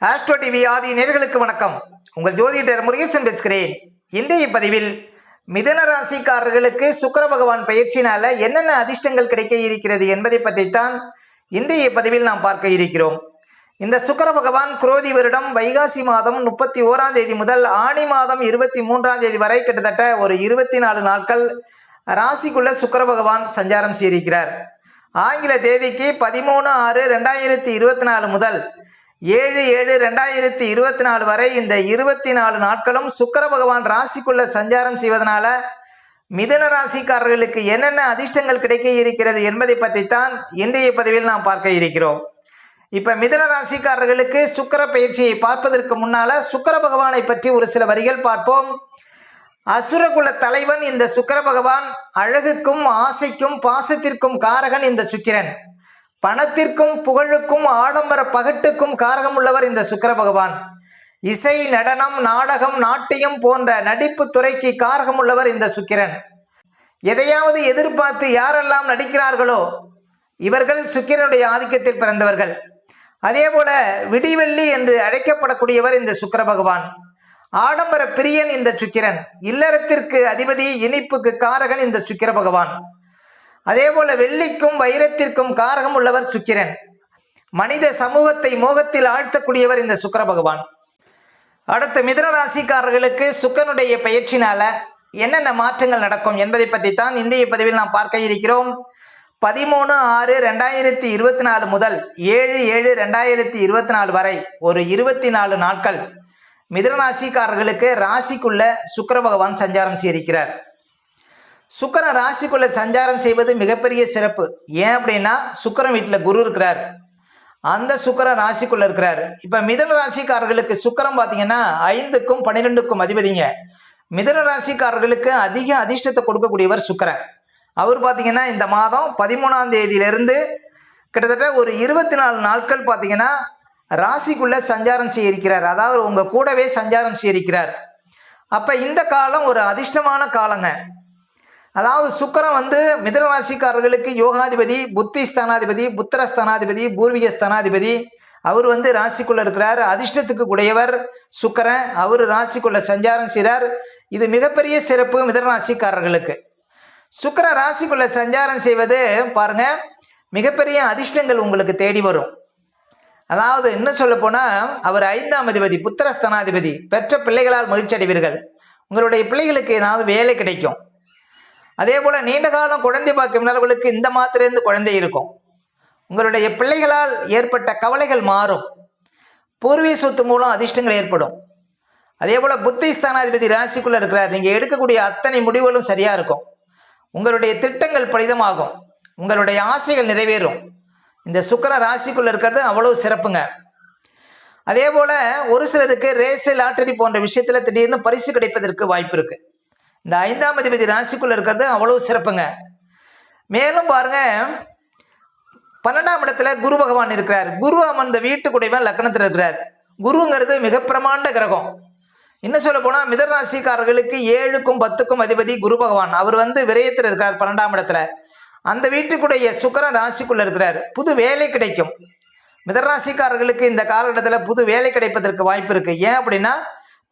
Astro TV ஆதி நேயர்களுக்கு வணக்கம். உங்கள் ஜோதிடர் முருகேசன் பேசுகிறேன். இன்றைய பதிவில் மிதுன ராசிக்காரர்களுக்கு சுக்கிர பகவான் பயிற்சினால என்னென்ன அதிர்ஷ்டங்கள் கிடைக்க இருக்கிறது என்பதை பற்றித்தான் இன்றைய பதிவில் நாம் பார்க்க இருக்கிறோம். இந்த சுக்கிர பகவான் குரோதி வருடம் வைகாசி மாதம் 31ஆம் தேதி முதல் ஆணி மாதம் 23ஆம் தேதி வரை கிட்டத்தட்ட ஒரு 24 நாட்கள் ராசிக்குள்ள சுக்கிர பகவான் சஞ்சாரம் செய்திருக்கிறார். ஆங்கில தேதிக்கு 13/6/2024 முதல் 7/7/2024 வரை இந்த 24 நாட்களும் சுக்கிர பகவான் ராசிக்குள்ள சஞ்சாரம் செய்வதனால மிதுன ராசிக்காரர்களுக்கு என்னென்ன அதிர்ஷ்டங்கள் கிடைக்க இருக்கிறது என்பதை பற்றித்தான் இன்றைய பதிவில் நாம் பார்க்க இருக்கிறோம். இப்ப மிதுன ராசிக்காரர்களுக்கு சுக்கிர பயிற்சியை பார்ப்பதற்கு முன்னால சுக்கிர பகவானை பற்றி ஒரு சில வரிகள் பார்ப்போம். அசுரகுல தலைவன் இந்த சுக்கிர பகவான். அழகுக்கும் ஆசைக்கும் பாசத்திற்கும் காரகன் இந்த சுக்கிரன். பணத்திற்கும் புகழுக்கும் ஆடம்பர பகட்டுக்கும் காரகம் உள்ளவர் இந்த சுக்கிர பகவான். இசை, நடனம், நாடகம், நாட்டியம் போன்ற நடிப்பு துறைக்கு காரகம் உள்ளவர் இந்த சுக்கிரன். எதையாவது எதிர்பார்த்து யாரெல்லாம் நடிக்கிறார்களோ இவர்கள் சுக்கிரனுடைய ஆதிக்கத்தில் பிறந்தவர்கள். அதே போல விடிவெள்ளி என்று அழைக்கப்படக்கூடியவர் இந்த சுக்கிர பகவான். ஆடம்பர பிரியன் இந்த சுக்கிரன். இல்லறத்திற்கு அதிபதி, இனிப்புக்கு காரகன் இந்த சுக்கிர பகவான். அதே போல வெள்ளிக்கும் வைரத்திற்கும் காரகம் உள்ளவர் சுக்கிரன். மனித சமூகத்தை மோகத்தில் ஆழ்த்தக்கூடியவர் இந்த சுக்கிர பகவான். அடுத்த மிதுன ராசிக்காரர்களுக்கு சுக்கிரனுடைய பயிற்சினால என்னென்ன மாற்றங்கள் நடக்கும் என்பதை பற்றித்தான் இன்றைய பதிவில் நாம் பார்க்க இருக்கிறோம். 13/6/2024 முதல் 7/7/2024 வரை ஒரு 24 நாட்கள் மிதுன ராசிக்காரர்களுக்கு ராசிக்குள்ள சுக்கிர பகவான் சஞ்சாரம் செய்திருக்கிறார். சுக்கிரன் ராசிக்குள்ள சஞ்சாரம் செய்வது மிகப்பெரிய சிறப்பு. ஏன் அப்படின்னா சுக்கிரன் வீட்டில் குரு இருக்கிறார். அந்த சுக்கிரன் ராசிக்குள்ள இருக்கிறார். இப்ப மிதுன ராசிக்காரர்களுக்கு சுக்கிரன் பார்த்தீங்கன்னா 5க்கும் 12க்கும் அதிபதிங்க. மிதுன ராசிக்காரர்களுக்கு அதிக அதிர்ஷ்டத்தை கொடுக்கக்கூடியவர் சுக்கிரன். அவர் பார்த்தீங்கன்னா இந்த மாதம் 13ஆம் தேதியிலிருந்து கிட்டத்தட்ட ஒரு 24 நாட்கள் பார்த்தீங்கன்னா ராசிக்குள்ள சஞ்சாரம் செய்திருக்கிறார். அதாவது உங்க கூடவே சஞ்சாரம் செய்திருக்கிறார். அப்ப இந்த காலம் ஒரு அதிர்ஷ்டமான காலங்க. அதாவது சுக்கிரன் மிதுன ராசிக்காரர்களுக்கு யோகாதிபதி, புத்தி ஸ்தானாதிபதி, புத்திர ஸ்தானாதிபதி, பூர்வீக ஸ்தானாதிபதி. அவர் ராசிக்குள்ள இருக்கிறார். அதிர்ஷ்டத்துக்கு உடையவர் சுக்கிரன். அவர் ராசிக்குள்ள சஞ்சாரம் செய்கிறார். இது மிகப்பெரிய சிறப்பு மிதுன ராசிக்காரர்களுக்கு. சுக்கிரன் ராசிக்குள்ள சஞ்சாரம் செய்வது பாருங்க மிகப்பெரிய அதிர்ஷ்டங்கள் உங்களுக்கு தேடி வரும். அதாவது இன்னும் சொல்ல போனா அவர் 5ஆம் அதிபதி, புத்திர ஸ்தானாதிபதி. பெற்ற பிள்ளைகளால் மகிழ்ச்சி அடைவீர்கள். உங்களுடைய பிள்ளைகளுக்கு ஏதாவது வேலை கிடைக்கும். அதே போல நீண்ட காலம் குழந்தை பாக்கியவர்களுக்கு இந்த மாத்திரைந்து குழந்தை இருக்கும். உங்களுடைய பிள்ளைகளால் ஏற்பட்ட கவலைகள் மாறும். பூர்வீக சொத்து மூலம் அதிர்ஷ்டங்கள் ஏற்படும். அதே போல புத்தி ஸ்தானாதிபதி ராசிக்குள்ள இருக்கிறார். நீங்க எடுக்கக்கூடிய அத்தனை முடிவுகளும் சரியா இருக்கும். உங்களுடைய திட்டங்கள் பலிதமாகும். உங்களுடைய ஆசைகள் நிறைவேறும். இந்த சுக்கிர ராசிக்குள்ள இருக்கிறது அவ்வளவு சிறப்புங்க. அதே போல ஒரு சிலருக்கு ரேஸ், லாட்டரி போன்ற விஷயத்துல திடீர்னு பரிசு கிடைப்பதற்கு வாய்ப்பு இருக்கு. இந்த 5ஆம் அதிபதி ராசிக்குள்ள இருக்கிறது அவ்வளவு சிறப்புங்க. மேலும் பாருங்க 12ஆம் இடத்துல குரு பகவான் இருக்கிறார். குரு அமர்ந்த வீட்டுக்குடையவன் லக்னத்தில் இருக்கிறார். குருங்கிறது மிக பிரமாண்ட கிரகம். இன்னும் சொல்ல போனா மிதுன ராசிக்காரர்களுக்கு 7க்கும் 10க்கும் அதிபதி குரு பகவான். அவர் விரயத்தில் இருக்கிறார் 12ஆம் இடத்துல. அந்த வீட்டுக்குடைய சுக்கிரன் ராசிக்குள்ள இருக்கிறார். புது வேலை கிடைக்கும். மிதுன ராசிக்காரர்களுக்கு இந்த காலகட்டத்தில் புது வேலை கிடைப்பதற்கு வாய்ப்பு இருக்கு. ஏன் அப்படின்னா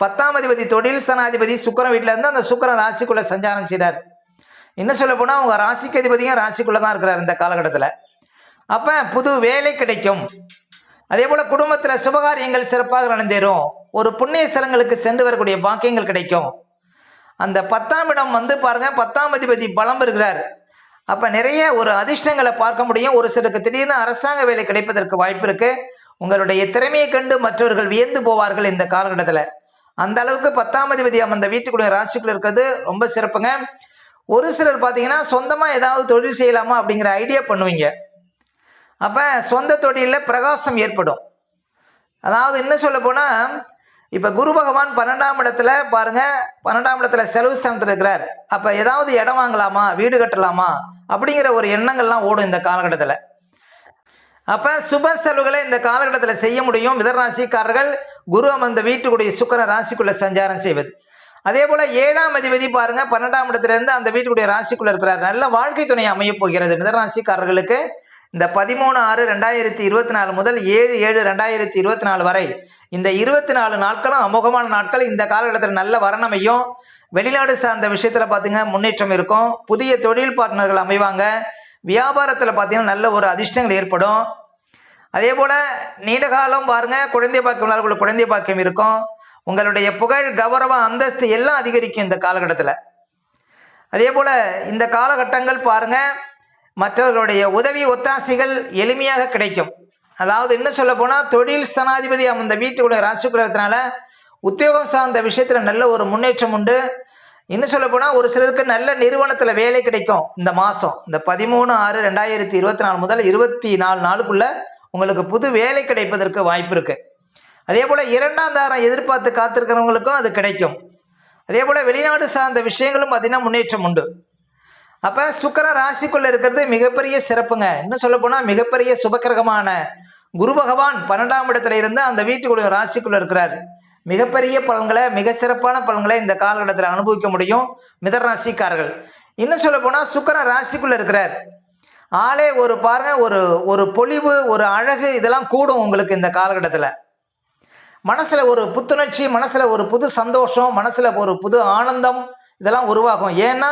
10ஆம் அதிபதி தொழில் ஸ்தானாதிபதி சுக்கிரன் வீட்டில இருந்து அந்த சுக்கிரன் ராசிக்குள்ள சஞ்சாரம் செய்கிறார். இன்னும் சொல்ல போனா உங்க ராசிக்கு அதிபதியும் ராசிக்குள்ள தான் இருக்கிறார் இந்த காலகட்டத்தில். அப்ப புது வேலை கிடைக்கும். அதே போல குடும்பத்துல சுபகாரியங்கள் சிறப்பாக நடந்தேறும். ஒரு புண்ணிய ஸ்தலங்களுக்கு சென்று வரக்கூடிய பாக்கியங்கள் கிடைக்கும். அந்த 10ஆம் இடம் பாருங்க 10ஆம் அதிபதி பலம் இருக்கிறார். அப்ப நிறைய ஒரு அதிர்ஷ்டங்களை பார்க்க முடியும். ஒரு சிலருக்கு திடீர்னு அரசாங்க வேலை கிடைப்பதற்கு வாய்ப்பு இருக்கு. உங்களுடைய திறமையை கண்டு மற்றவர்கள் வியந்து போவார்கள் இந்த காலகட்டத்தில். அந்த அளவுக்கு 10ஆம் அதிபதி அந்த வீட்டுக்குடைய ராசிக்குள்ள இருக்கிறது ரொம்ப சிறப்புங்க. ஒரு சிலர் பார்த்தீங்கன்னா சொந்தமா ஏதாவது தொழில் செய்யலாமா அப்படிங்கிற ஐடியா பண்ணுவீங்க. அப்ப சொந்த தொழிலில் பிரகாசம் ஏற்படும். அதாவது இன்னும் சொல்ல போனா இப்ப குரு பகவான் 12ஆம் இடத்துல பாருங்க 12ஆம் இடத்துல செலவு ஸ்தானத்தில் இருக்கிறார். அப்ப ஏதாவது இடம் வாங்கலாமா, வீடு கட்டலாமா அப்படிங்கிற ஒரு எண்ணங்கள்லாம் ஓடும் இந்த காலகட்டத்தில். அப்ப சுப செலவுகளை இந்த காலகட்டத்தில் செய்ய முடியும் மிதுன ராசிக்காரர்கள் குரு அமர்ந்த வீட்டுக்குடைய சுக்கிர ராசிக்குள்ள சஞ்சாரம் செய்வது. அதே போல 7ஆம் அதிபதி பாருங்க 12ஆம் இடத்துல இருந்து அந்த வீட்டுக்குடைய ராசிக்குள்ள இருக்கிறார். நல்ல வாழ்க்கை துணை அமைய போகிறது மிதுன ராசிக்காரர்களுக்கு. இந்த 13/6/2024 முதல் 7/7/2024 வரை இந்த 24 நாட்களும் அமோகமான நாட்கள். இந்த காலகட்டத்தில் நல்ல வரணமையும் வெளிநாடு சார்ந்த விஷயத்தில் பார்த்தீங்கன்னா முன்னேற்றம் இருக்கும். புதிய தொழில் பார்ட்னர்கள் அமைவாங்க. வியாபாரத்தில் பார்த்தீங்கன்னா நல்ல ஒரு அதிர்ஷ்டங்கள் ஏற்படும். அதே போல் நீண்ட காலம் பாருங்கள், குழந்தை பாக்கியம் குழந்தை பாக்கியம் இருக்கும். உங்களுடைய புகழ், கௌரவம், அந்தஸ்து எல்லாம் அதிகரிக்கும் இந்த காலகட்டத்தில். அதே போல் இந்த காலகட்டங்கள் பாருங்கள், மற்றவர்களுடைய உதவி ஒத்தாசைகள் எளிமையாக கிடைக்கும். அதாவது இன்னும் சொல்ல போனால் தொழில் ஸ்தானாதிபதி அந்த வீட்டுக்குள்ள ராசிக்குள்ளத்தினால உத்தியோகம் சார்ந்த விஷயத்தில் நல்ல ஒரு முன்னேற்றம் உண்டு. இன்னும் சொல்ல போனால் ஒரு சிலருக்கு நல்ல நிறுவனத்தில் வேலை கிடைக்கும். இந்த மாதம் இந்த 13/6/2024 முதல் 24 நாளுக்குள்ள உங்களுக்கு புது வேலை கிடைப்பதற்கு வாய்ப்பு இருக்குது. அதே போல் 2ஆம் தாரம் எதிர்பார்த்து காத்திருக்கிறவங்களுக்கும் அது கிடைக்கும். அதே போல் வெளிநாடு சார்ந்த விஷயங்களும் பார்த்தீங்கன்னா முன்னேற்றம் உண்டு. அப்போ சுக்கிரன் ராசிக்குள்ளே இருக்கிறது மிகப்பெரிய சிறப்புங்க. இன்னும் சொல்ல போனால் மிகப்பெரிய சுபக்கிரகமான குரு பகவான் 12ஆம் இடத்துல இருந்து அந்த வீட்டுக்குள்ள ராசிக்குள்ளே இருக்கிறார். மிகப்பெரிய பலன்களை, மிக சிறப்பான பலன்களை இந்த காலகட்டத்தில் அனுபவிக்க முடியும் மிதன ராசிக்காரர்கள். இன்னும் சொல்ல போனால் சுக்கிரன் ராசிக்குள்ளே இருக்கிறார். ஆளே ஒரு பாருங்க, ஒரு பொலிவு, ஒரு அழகு இதெல்லாம் கூடும் உங்களுக்கு இந்த காலகட்டத்தில். மனசில் ஒரு புத்துணர்ச்சி, மனசில் ஒரு புது சந்தோஷம், மனசில் ஒரு புது ஆனந்தம் இதெல்லாம் உருவாகும். ஏன்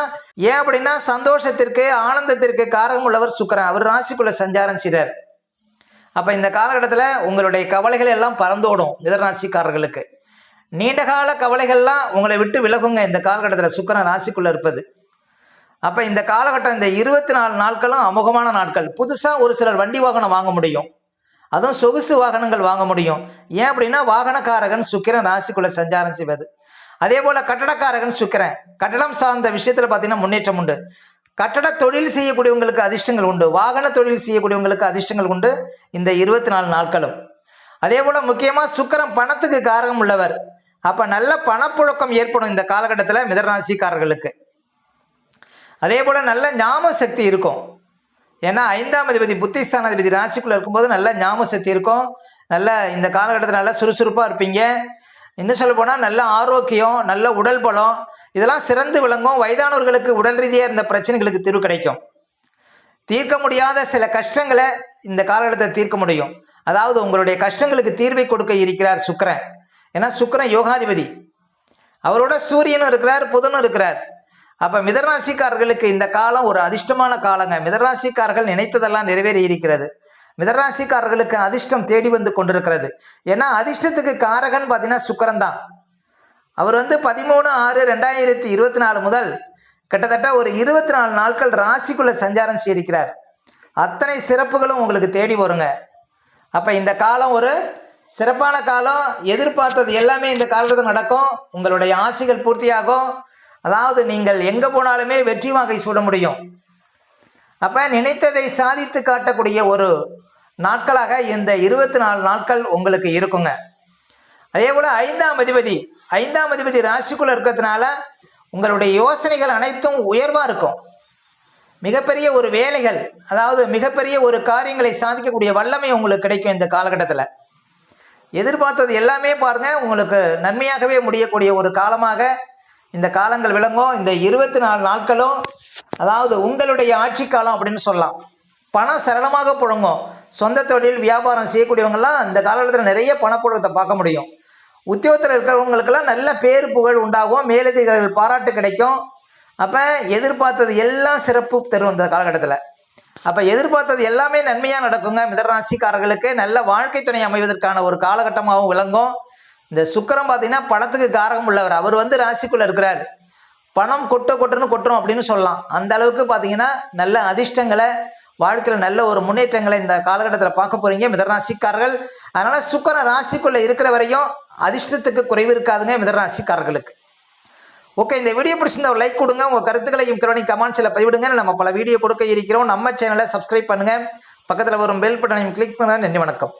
அப்படின்னா சந்தோஷத்திற்கு, ஆனந்தத்திற்கு காரகம் உள்ளவர் சுக்கிரன். அவர் ராசிக்குள்ள சஞ்சாரம் செய்கிறார். அப்போ இந்த காலகட்டத்தில் உங்களுடைய கவலைகள் எல்லாம் பறந்தோடும். மிதனராசிக்காரர்களுக்கு நீண்டகால கவலைகள்லாம் உங்களை விட்டு விலகுங்க இந்த காலகட்டத்தில் சுக்கிரன் ராசிக்குள்ளே இருப்பது. அப்போ இந்த காலகட்டம், இந்த 24 நாட்களும் அமோகமான நாட்கள். புதுசாக ஒரு சிலர் வண்டி வாகனம் வாங்க முடியும், அதுவும் சொகுசு வாகனங்கள் வாங்க முடியும். ஏன் அப்படின்னா வாகனக்காரகன் சுக்கிரன் ராசிக்குள்ளே சஞ்சாரம் செய்வது. அதே போல் கட்டடக்காரகன் சுக்கிரன். கட்டடம் சார்ந்த விஷயத்தில் பார்த்தீங்கன்னா முன்னேற்றம் உண்டு. கட்டட தொழில் செய்யக்கூடியவங்களுக்கு அதிர்ஷ்டங்கள் உண்டு. வாகன தொழில் செய்யக்கூடியவங்களுக்கு அதிர்ஷ்டங்கள் உண்டு இந்த 24 நாட்களும். அதே போல் முக்கியமாக சுக்கிரன் பணத்துக்கு காரகம் உள்ளவர். அப்போ நல்ல பணப்புழக்கம் ஏற்படும் இந்த காலகட்டத்தில் மிதனராசிக்காரர்களுக்கு. அதே போல் நல்ல ஞாபக சக்தி இருக்கும். ஏன்னா 5ஆம் அதிபதி புத்திஸ்தானாதிபதி ராசிக்குள்ளே இருக்கும்போது நல்ல ஞாபக சக்தி இருக்கும். நல்ல இந்த காலகட்டத்தில் நல்லா சுறுசுறுப்பாக இருப்பீங்க. இன்னும் சொல்ல போனால் நல்ல ஆரோக்கியம், நல்ல உடல் பலம் இதெல்லாம் சிறந்து விளங்கும். வயதானவர்களுக்கு உடல் ரீதியாக இருந்த பிரச்சனைகளுக்கு தீர்வு கிடைக்கும். தீர்க்க முடியாத சில கஷ்டங்களை இந்த காலகட்டத்தில் தீர்க்க முடியும். அதாவது உங்களுடைய கஷ்டங்களுக்கு தீர்வை கொடுக்க இருக்கிறார் சுக்கிரன். ஏன்னா சுக்கிரன் யோகாதிபதி, அவரோட சூரியனும் இருக்கிறார், புதனும் இருக்கிறார். அப்போ மிதனராசிக்காரர்களுக்கு இந்த காலம் ஒரு அதிர்ஷ்டமான காலங்க. மிதனராசிக்காரர்கள் நினைத்ததெல்லாம் நிறைவேறி இருக்கிறது. மிதனராசிக்காரர்களுக்கு அதிர்ஷ்டம் தேடி வந்து கொண்டிருக்கிறது. ஏன்னா அதிர்ஷ்டத்துக்கு காரகன் பார்த்தீங்கன்னா சுக்கிரன் தான். அவர் 13/6/2024 முதல் கிட்டத்தட்ட ஒரு 24 நாட்கள் ராசிக்குள்ள சஞ்சாரம் செய்திருக்கிறார். அத்தனை சிறப்புகளும் உங்களுக்கு தேடி வருங்க. அப்போ இந்த காலம் ஒரு சிறப்பான காலம். எதிர்பார்த்தது எல்லாமே இந்த காலத்தில் நடக்கும். உங்களுடைய ஆசைகள் பூர்த்தியாகும். அதாவது நீங்கள் எங்கே போனாலுமே வெற்றி வாகை சூட முடியும். அப்போ நினைத்ததை சாதித்து காட்டக்கூடிய ஒரு நாட்களாக இந்த 24 நாட்கள் உங்களுக்கு இருக்குங்க. அதே போல் 5ஆம் அதிபதி ராசிக்குள்ளே இருக்கிறதுனால உங்களுடைய யோசனைகள் அனைத்தும் உயர்வாக இருக்கும். மிகப்பெரிய ஒரு வேலைகள், அதாவது மிகப்பெரிய ஒரு காரியங்களை சாதிக்கக்கூடிய வல்லமை உங்களுக்கு கிடைக்கும் இந்த காலகட்டத்தில். எதிர்பார்த்தது எல்லாமே பாருங்கள் உங்களுக்கு நன்மையாகவே முடியக்கூடிய ஒரு காலமாக இந்த காலங்கள் விளங்கும். இந்த 24 நாட்களும் அதாவது உங்களுடைய ஆட்சி காலம் அப்படின்னு சொல்லலாம். பணம் சரளமாக புழங்கும். சொந்த தொழில் வியாபாரம் செய்யக்கூடியவங்கெல்லாம் இந்த காலகட்டத்தில் நிறைய பணப்புழக்கத்தை பார்க்க முடியும். உத்தியோகத்தில் இருக்கிறவங்களுக்கெல்லாம் நல்ல பேர் புகழ் உண்டாகும். மேலதிகாரிகள் பாராட்டு கிடைக்கும். அப்போ எதிர்பார்த்தது எல்லாம் சிறப்பு தரும் இந்த காலகட்டத்தில். அப்போ எதிர்பார்த்தது எல்லாமே நன்மையாக நடக்குங்க. மிதனராசிக்காரர்களுக்கு நல்ல வாழ்க்கை துணை அமைவதற்கான ஒரு காலகட்டமாகவும் விளங்கும். இந்த சுக்கிரன் பார்த்தீங்கன்னா பணத்துக்கு காரகம் உள்ளவர். அவர் ராசிக்குள்ளே இருக்கிறார். பணம் கொட்டுன்னு கொட்டுறோம் அப்படின்னு சொல்லலாம். அந்த அளவுக்கு பார்த்தீங்கன்னா நல்ல அதிர்ஷ்டங்களை, வாழ்க்கையில் நல்ல ஒரு முன்னேற்றங்களை இந்த காலகட்டத்தில் பார்க்க போகிறீங்க மிதனராசிக்காரர்கள். அதனால் சுக்கிரன் ராசிக்குள்ளே இருக்கிற வரையும் அதிர்ஷ்டத்துக்கு குறைவு இருக்காதுங்க மிதனராசிக்காரர்களுக்கு. ஓகே, இந்த வீடியோ பிடிச்சிருந்தா ஒரு லைக் கொடுங்க. உங்கள் கருத்துக்களையும் கமெண்ட்ஸில் பதிவிடுங்க. நம்ம பல வீடியோ கொடுக்க இருக்கிறோம். நம்ம சேனலை சப்ஸ்கிரைப் பண்ணுங்கள். பக்கத்தில் வரும் பெல் பட்டனையும் கிளிக் பண்ணுங்கள். நன்றி, வணக்கம்.